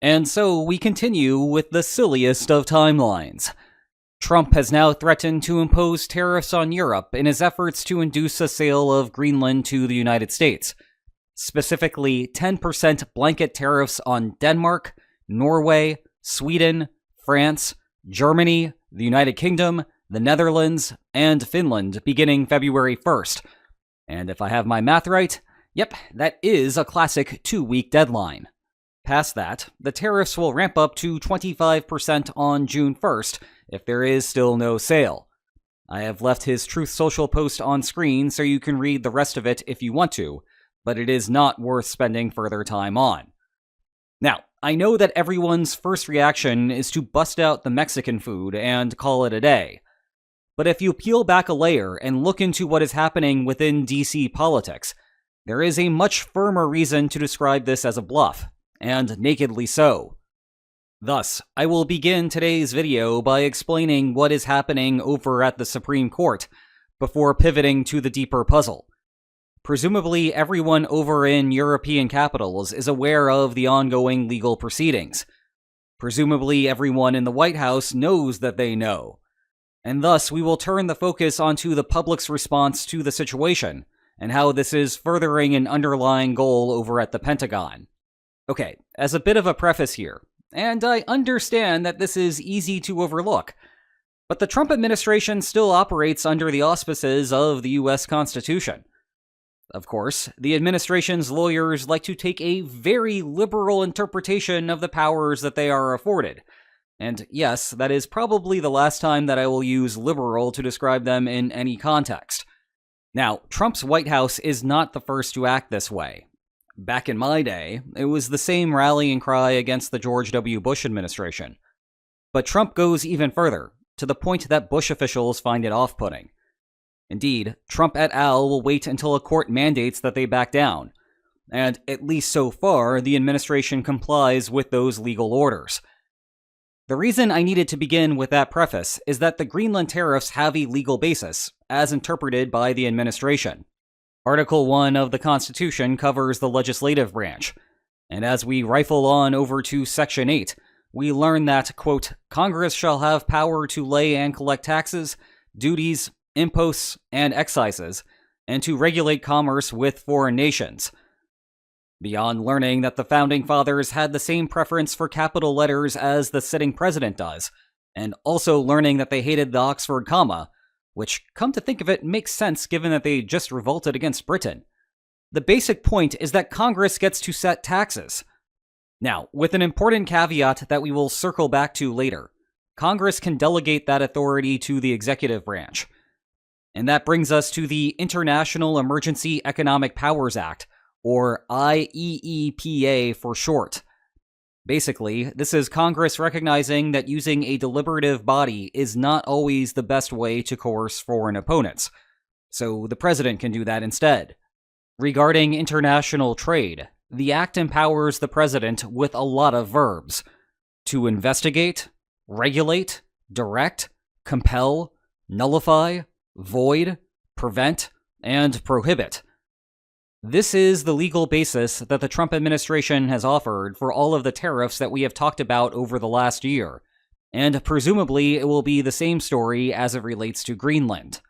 And so we continue with the silliest of timelines. Trump has now threatened to impose tariffs on Europe in his efforts to induce a sale of Greenland to the United States, specifically 10% blanket tariffs on Denmark, Norway, Sweden, France, Germany, the United Kingdom, the Netherlands, and Finland beginning February 1st. And if I have my math right, yep, that is a classic 2-week deadline. Past that, the tariffs will ramp up to 25% on June 1st if there is still no sale. I have left his Truth Social post on screen so you can read the rest of it if you want to, but it is not worth spending further time on. Now, I know that everyone's first reaction is to bust out the Mexican food and call it a day. But if you peel back a layer and look into what is happening within DC politics, there is a much firmer reason to describe this as a bluff, and nakedly so. Thus, I will begin today's video by explaining what is happening over at the Supreme Court, before pivoting to the deeper puzzle. Presumably, everyone over in European capitals is aware of the ongoing legal proceedings. Presumably, everyone in the White House knows that they know. And thus, we will turn the focus onto the public's response to the situation, and how this is furthering an underlying goal over at the Pentagon. Okay, as a bit of a preface here, and I understand that this is easy to overlook, but the Trump administration still operates under the auspices of the US Constitution. Of course, the administration's lawyers like to take a very liberal interpretation of the powers that they are afforded. And yes, that is probably the last time that I will use liberal to describe them in any context. Now, Trump's White House is not the first to act this way. Back in my day, it was the same rallying cry against the George W. Bush administration. But Trump goes even further, to the point that Bush officials find it off-putting. Indeed, Trump et al. Will wait until a court mandates that they back down. And at least so far, the administration complies with those legal orders. The reason I needed to begin with that preface is that the Greenland tariffs have a legal basis, as interpreted by the administration. Article 1 of the Constitution covers the legislative branch, and as we rifle on over to Section 8, we learn that, quote, Congress shall have power to lay and collect taxes, duties, imposts, and excises, and to regulate commerce with foreign nations. Beyond learning that the Founding Fathers had the same preference for capital letters as the sitting president does, and also learning that they hated the Oxford comma, which, come to think of it, makes sense given that they just revolted against Britain. The basic point is that Congress gets to set taxes. Now, with an important caveat that we will circle back to later, Congress can delegate that authority to the executive branch. And that brings us to the International Emergency Economic Powers Act, or IEEPA for short. Basically, this is Congress recognizing that using a deliberative body is not always the best way to coerce foreign opponents, so the president can do that instead. Regarding international trade, the act empowers the president with a lot of verbs: to investigate, regulate, direct, compel, nullify, void, prevent, and prohibit. This is the legal basis that the Trump administration has offered for all of the tariffs that we have talked about over the last year, and presumably it will be the same story as it relates to Greenland.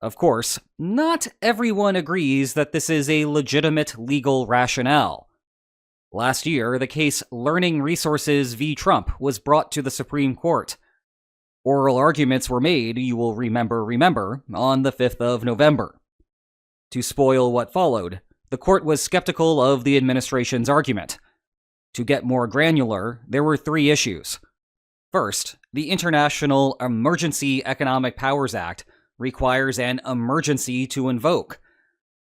Of course, not everyone agrees that this is a legitimate legal rationale. Last year, the case Learning Resources v. Trump was brought to the Supreme Court. Oral arguments were made, you will remember, on the 5th of November. To spoil what followed, the court was skeptical of the administration's argument. To get more granular, there were 3 issues. First, the International Emergency Economic Powers Act requires an emergency to invoke.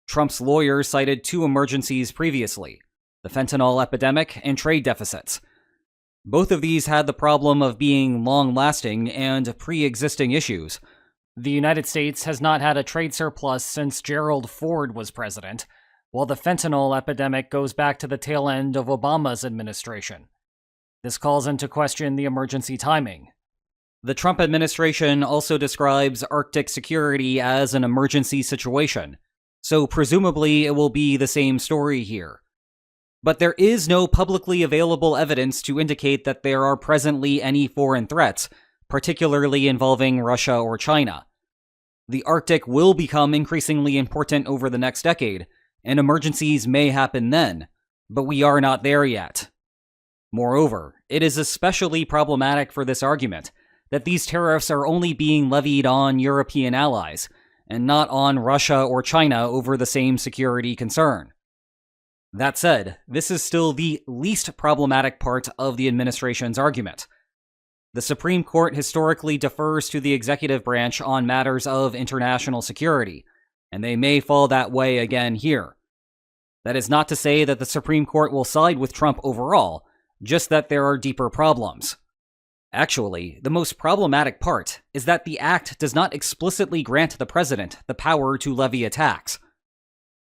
Trump's lawyers cited 2 emergencies previously: the fentanyl epidemic and trade deficits. Both of these had the problem of being long-lasting and pre-existing issues. The United States has not had a trade surplus since Gerald Ford was president, while the fentanyl epidemic goes back to the tail end of Obama's administration. This calls into question the emergency timing. The Trump administration also describes Arctic security as an emergency situation, so presumably it will be the same story here. But there is no publicly available evidence to indicate that there are presently any foreign threats, particularly involving Russia or China. The Arctic will become increasingly important over the next decade, and emergencies may happen then, but we are not there yet. Moreover, it is especially problematic for this argument that these tariffs are only being levied on European allies, and not on Russia or China over the same security concern. That said, this is still the least problematic part of the administration's argument. The Supreme Court historically defers to the executive branch on matters of international security, and they may fall that way again here. That is not to say that the Supreme Court will side with Trump overall, just that there are deeper problems. Actually, the most problematic part is that the act does not explicitly grant the president the power to levy a tax.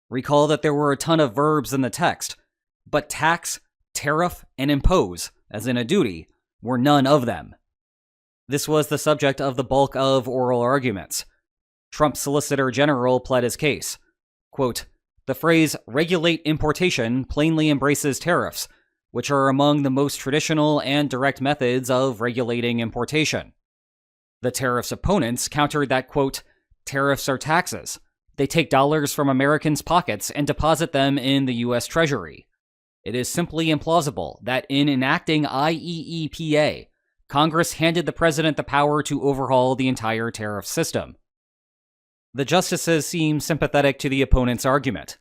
Recall that there were a ton of verbs in the text, but tax, tariff, and impose, as in a duty, were none of them. This was the subject of the bulk of oral arguments. Trump's Solicitor General pled his case. Quote, "The phrase regulate importation plainly embraces tariffs, which are among the most traditional and direct methods of regulating importation." The tariffs' opponents countered that, quote, "Tariffs are taxes. They take dollars from Americans' pockets and deposit them in the U.S. Treasury. It is simply implausible that in enacting IEEPA, Congress handed the president the power to overhaul the entire tariff system." The justices seem sympathetic to the opponent's argument.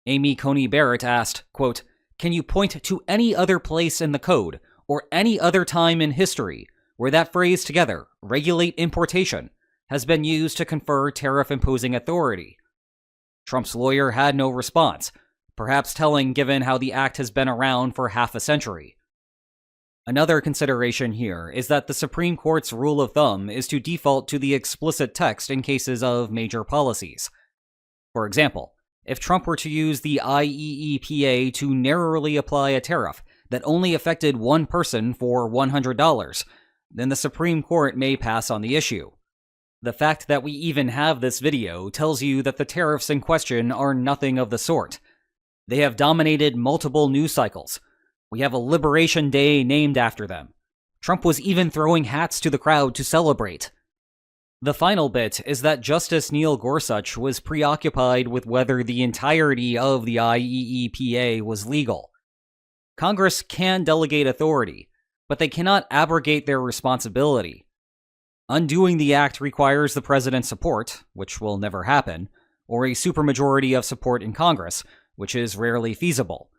Amy Coney Barrett asked, quote, "Can you point to any other place in the code or any other time in history where that phrase together, regulate importation, has been used to confer tariff-imposing authority?" Trump's lawyer had no response, perhaps telling given how the act has been around for half a century. Another consideration here is that the Supreme Court's rule of thumb is to default to the explicit text in cases of major policies. For example, if Trump were to use the IEEPA to narrowly apply a tariff that only affected one person for $100, then the Supreme Court may pass on the issue. The fact that we even have this video tells you that the tariffs in question are nothing of the sort. They have dominated multiple news cycles. We have a Liberation Day named after them. Trump was even throwing hats to the crowd to celebrate. The final bit is that Justice Neil Gorsuch was preoccupied with whether the entirety of the IEEPA was legal. Congress can delegate authority, but they cannot abrogate their responsibility. Undoing the act requires the president's support, which will never happen, or a supermajority of support in Congress, which is rarely feasible.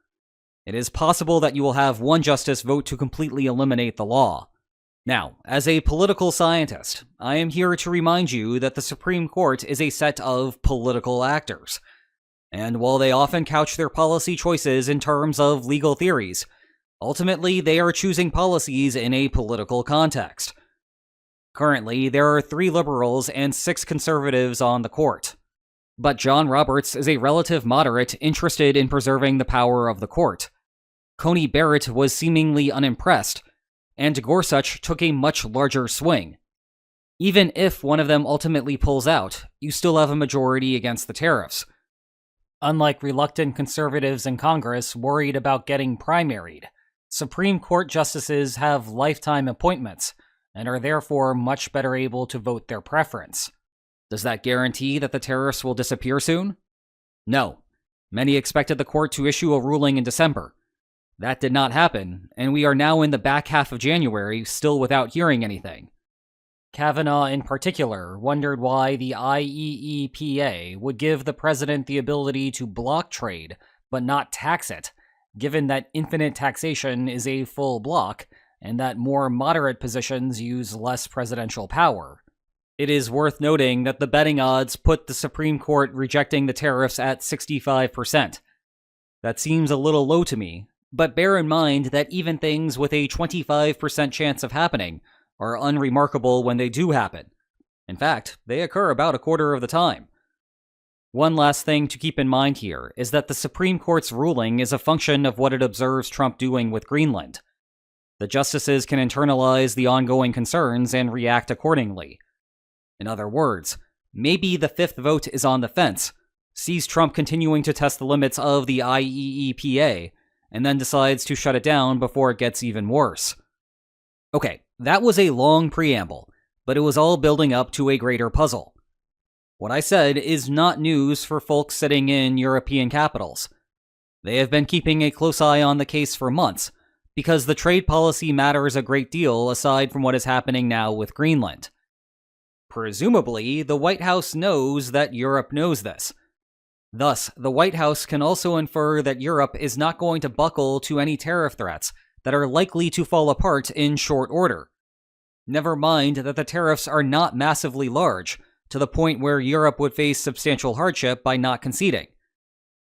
It is possible that you will have one justice vote to completely eliminate the law. Now, as a political scientist, I am here to remind you that the Supreme Court is a set of political actors. And while they often couch their policy choices in terms of legal theories, ultimately they are choosing policies in a political context. Currently, there are 3 liberals and 6 conservatives on the court. But John Roberts is a relative moderate interested in preserving the power of the court. Coney Barrett was seemingly unimpressed, and Gorsuch took a much larger swing. Even if one of them ultimately pulls out, you still have a majority against the tariffs. Unlike reluctant conservatives in Congress worried about getting primaried, Supreme Court justices have lifetime appointments and are therefore much better able to vote their preference. Does that guarantee that the tariffs will disappear soon? No. Many expected the court to issue a ruling in December. That did not happen, and we are now in the back half of January, still without hearing anything. Kavanaugh, in particular, wondered why the IEEPA would give the president the ability to block trade, but not tax it, given that infinite taxation is a full block, and that more moderate positions use less presidential power. It is worth noting that the betting odds put the Supreme Court rejecting the tariffs at 65%. That seems a little low to me, but bear in mind that even things with a 25% chance of happening are unremarkable when they do happen. In fact, they occur about a quarter of the time. One last thing to keep in mind here is that the Supreme Court's ruling is a function of what it observes Trump doing with Greenland. The justices can internalize the ongoing concerns and react accordingly. In other words, maybe the 5th vote is on the fence, sees Trump continuing to test the limits of the IEEPA, and then decides to shut it down before it gets even worse. Okay, that was a long preamble, but it was all building up to a greater puzzle. What I said is not news for folks sitting in European capitals. They have been keeping a close eye on the case for months, because the trade policy matters a great deal aside from what is happening now with Greenland. Presumably, the White House knows that Europe knows this. Thus, the White House can also infer that Europe is not going to buckle to any tariff threats that are likely to fall apart in short order. Never mind that the tariffs are not massively large, to the point where Europe would face substantial hardship by not conceding.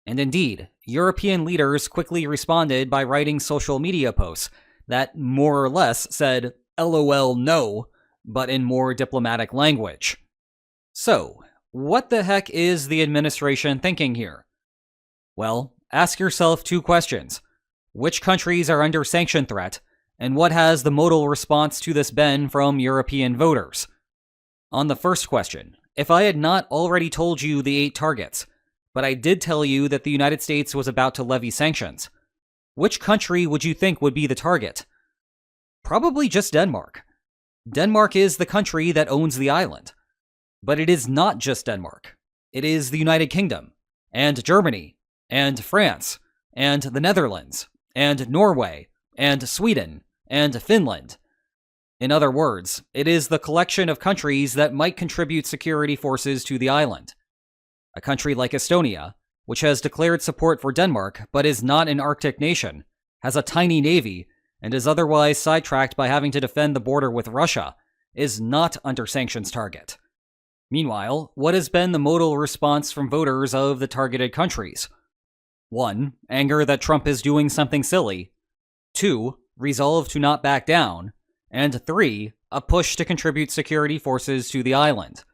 And indeed, European leaders quickly responded by writing social media posts that more or less said, "LOL no," but in more diplomatic language. So, what the heck is the administration thinking here? Well, ask yourself two questions. Which countries are under sanction threat, and what has the modal response to this been from European voters? On the first question, if I had not already told you the 8 targets, but I did tell you that the United States was about to levy sanctions, which country would you think would be the target? Probably just Denmark. Denmark is the country that owns the island. But it is not just Denmark. It is the United Kingdom, and Germany, and France, and the Netherlands, and Norway, and Sweden, and Finland. In other words, it is the collection of countries that might contribute security forces to the island. A country like Estonia, which has declared support for Denmark but is not an Arctic nation, has a tiny navy, and is otherwise sidetracked by having to defend the border with Russia, is not under sanctions target. Meanwhile, what has been the modal response from voters of the targeted countries? 1. Anger that Trump is doing something silly. 2. Resolve to not back down. And 3. A push to contribute security forces to the island.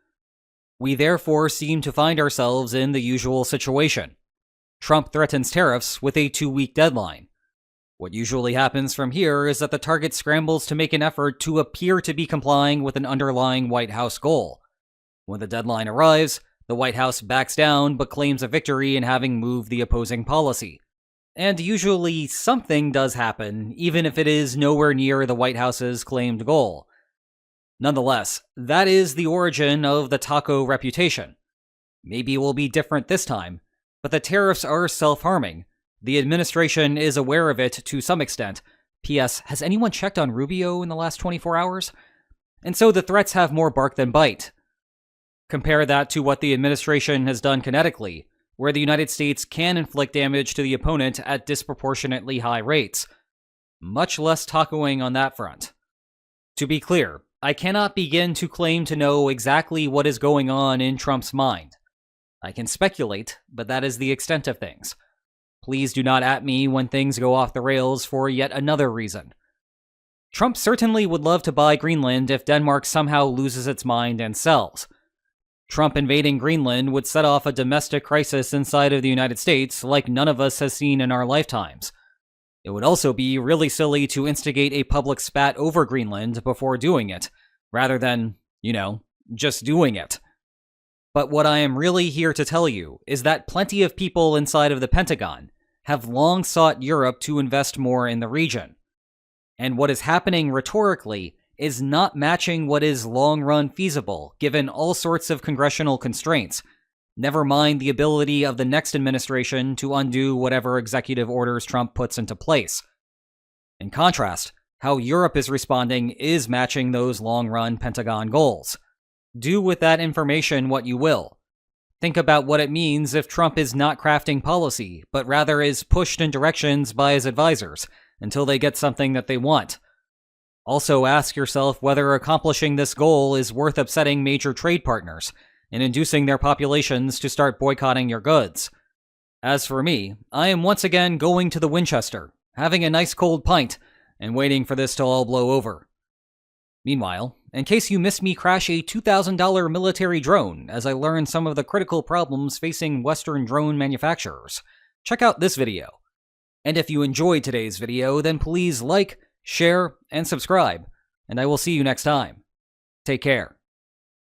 We therefore seem to find ourselves in the usual situation. Trump threatens tariffs with a 2-week deadline. What usually happens from here is that the target scrambles to make an effort to appear to be complying with an underlying White House goal. When the deadline arrives, the White House backs down but claims a victory in having moved the opposing policy. And usually something does happen, even if it is nowhere near the White House's claimed goal. Nonetheless, that is the origin of the taco reputation. Maybe it will be different this time, but the tariffs are self-harming. The administration is aware of it to some extent. P.S. Has anyone checked on Rubio in the last 24 hours? And so the threats have more bark than bite. Compare that to what the administration has done kinetically, where the United States can inflict damage to the opponent at disproportionately high rates. Much less tacoing on that front. To be clear, I cannot begin to claim to know exactly what is going on in Trump's mind. I can speculate, but that is the extent of things. Please do not at me when things go off the rails for yet another reason. Trump certainly would love to buy Greenland if Denmark somehow loses its mind and sells. Trump invading Greenland would set off a domestic crisis inside of the United States like none of us has seen in our lifetimes. It would also be really silly to instigate a public spat over Greenland before doing it, rather than, just doing it. But what I am really here to tell you is that plenty of people inside of the Pentagon have long sought Europe to invest more in the region. And what is happening rhetorically is not matching what is long-run feasible, given all sorts of congressional constraints, never mind the ability of the next administration to undo whatever executive orders Trump puts into place. In contrast, how Europe is responding is matching those long-run Pentagon goals. Do with that information what you will. Think about what it means if Trump is not crafting policy, but rather is pushed in directions by his advisors until they get something that they want. Also ask yourself whether accomplishing this goal is worth upsetting major trade partners and inducing their populations to start boycotting your goods. As for me, I am once again going to the Winchester, having a nice cold pint, and waiting for this to all blow over. Meanwhile, in case you missed me crash a $2,000 military drone as I learned some of the critical problems facing Western drone manufacturers, check out this video. And if you enjoyed today's video, then please like, share, and subscribe, and I will see you next time. Take care.